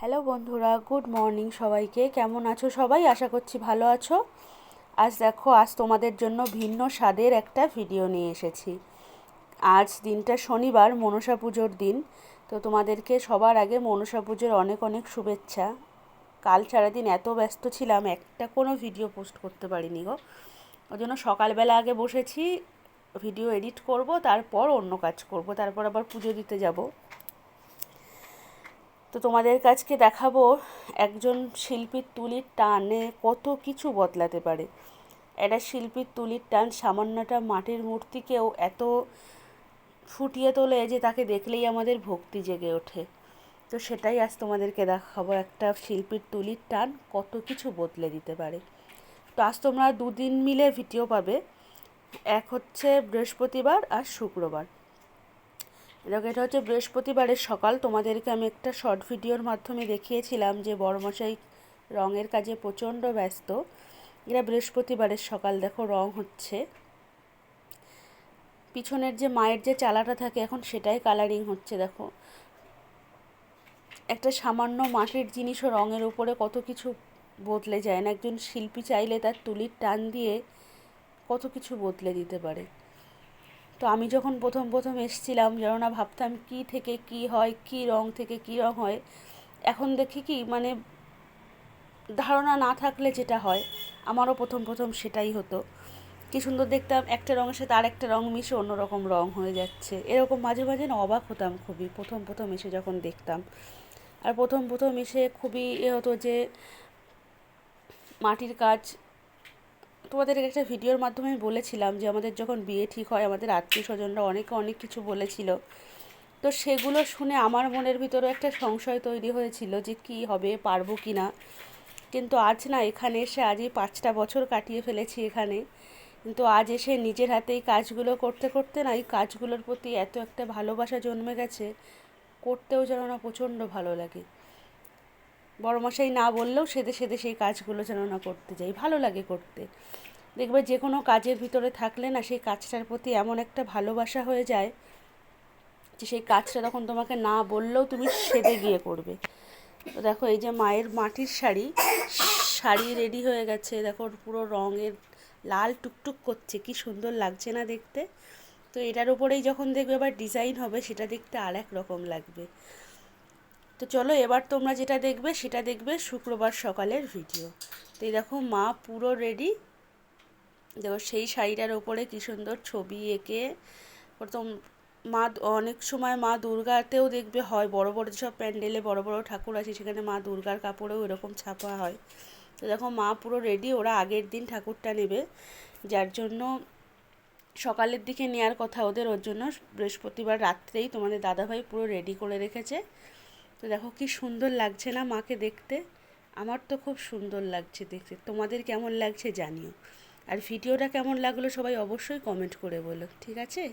Hello বন্ধুরা, good morning সবাইকে। কেমন আছো সবাই? আশা করছি ভালো আছো। আজ তোমাদের জন্য ভিন্ন স্বাদের একটা ভিডিও নিয়ে এসেছি। আজ দিনটা শনিবার, মনসা পুজোর দিন। তো তোমাদেরকে সবার আগে মনসা পুজোর অনেক অনেক শুভেচ্ছা। কাল সারাদিন এত ব্যস্ত ছিলাম, একটা কোনো ভিডিও পোস্ট করতে পারিনি গো। ওই জন্য সকালবেলা আগে বসেছি, ভিডিও এডিট করব, তারপর অন্য কাজ করব, তারপর আবার পুজো দিতে যাব। তো তোমাদের কাছকে দেখাবো একজন শিল্পীর তুলির টানে কত কিছু বদলাতে পারে। একটা শিল্পীর তুলির টান সামান্যটা মাটির মূর্তিকেও এত ফুটিয়ে তোলে যে তাকে দেখলেই আমাদের ভক্তি জেগে ওঠে। তো সেটাই আজ তোমাদেরকে দেখাবো, একটা শিল্পীর তুলির টান কত কিছু বদলে দিতে পারে। তো আজ তোমরা দুদিন মিলে ভিডিও পাবে, এক হচ্ছে বৃহস্পতিবার আর শুক্রবার। দেখো, এটা হচ্ছে বৃহস্পতিবারের সকাল। তোমাদেরকে আমি একটা শর্ট ভিডিওর মাধ্যমে দেখিয়েছিলাম যে বড়মশাই রঙের কাজে প্রচণ্ড ব্যস্ত। এটা বৃহস্পতিবারের সকাল। দেখো, রং হচ্ছে, পিছনের যে মায়ের যে চালাটা থাকে এখন সেটাই কালারিং হচ্ছে। দেখো, একটা সামান্য মাটির জিনিসও রঙের উপরে কত কিছু বদলে যায় না। একজন শিল্পী চাইলে তার তুলির টান দিয়ে কত কিছু বদলে দিতে পারে। তো আমি যখন প্রথম এসেছিলাম, যেন না ভাবতাম কী থেকে কী হয়, কী রং থেকে কী রং হয়। এখন দেখি কি, মানে ধারণা না থাকলে যেটা হয়, আমারও প্রথম সেটাই হতো। কী সুন্দর দেখতাম, একটা রঙের সাথে আর একটা রঙ মিশে অন্যরকম রঙ হয়ে যাচ্ছে। এরকম মাঝে মাঝে না অবাক হতাম খুবই, প্রথম এসে যখন দেখতাম। আর প্রথম এসে খুবই হতো যে মাটির কাজ। তোমাদের একটা ভিডিওর মাধ্যমে আমি বলেছিলাম যে আমাদের যখন বিয়ে ঠিক হয়, আমাদের আত্মীয় স্বজনরা অনেক কিছু বলেছিল। তো সেগুলো শুনে আমার মনের ভিতরে একটা সংশয় তৈরি হয়েছিল যে কি হবে, পারবো কি না। কিন্তু আজ না, এখানে এসে আজই 5টা বছর কাটিয়ে ফেলেছি এখানে। কিন্তু আজ এসে নিজের হাতে এই কাজগুলো করতে করতে না, এই কাজগুলোর প্রতি এত একটা ভালোবাসা জন্মে গেছে, করতেও যেন না প্রচণ্ড ভালো লাগে। বড়মশাই না বললেও সেদে সেই কাজগুলো যেন না করতে যাই, ভালো লাগে করতে। দেখবে যে কোনো কাজের ভিতরে থাকলে না, সেই কাজটার প্রতি এমন একটা ভালোবাসা হয়ে যায় যে সেই কাজটা তখন তোমাকে না বললেও তুমি সেদে গিয়ে করবে। তো দেখো, এই যে মায়ের মাটির শাড়ি রেডি হয়ে গেছে। দেখো, পুরো রঙের লাল টুকটুক করছে, কি সুন্দর লাগছে না দেখতে। তো এটার উপরেই যখন দেখবে আবার ডিজাইন হবে, সেটা দেখতে আর এক রকম লাগবে। তো চলো, এবার তোমরা যেটা দেখবে সেটা দেখবে শুক্রবার সকালের ভিডিও। তো এই দেখো, মা পুরো রেডি। দেখো, সেই শাড়িটার ওপরে কী সুন্দর ছবি এঁকে। প্রথম মা, অনেক সময় মা দুর্গাতেও দেখবে হয়, বড় যেসব প্যান্ডেলে বড় ঠাকুর আছে সেখানে মা দুর্গার কাপড়েও এরকম ছাপা হয়। তো দেখো, মা পুরো রেডি। ওরা আগের দিন ঠাকুরটা নেবে, যার জন্য সকালের দিকে নেওয়ার কথা ওদের, ওর জন্য বৃহস্পতিবার রাত্রেই তোমাদের দাদাভাই পুরো রেডি করে রেখেছে। তো দেখো, কি সুন্দর লাগছে না মাকে দেখতে। আমার তো খুব সুন্দর লাগছে দেখতে। তোমাদের কেমন লাগছে জানিও। আর ভিডিওটা কেমন লাগলো সবাই অবশ্যই কমেন্ট করে বলো, ঠিক আছে?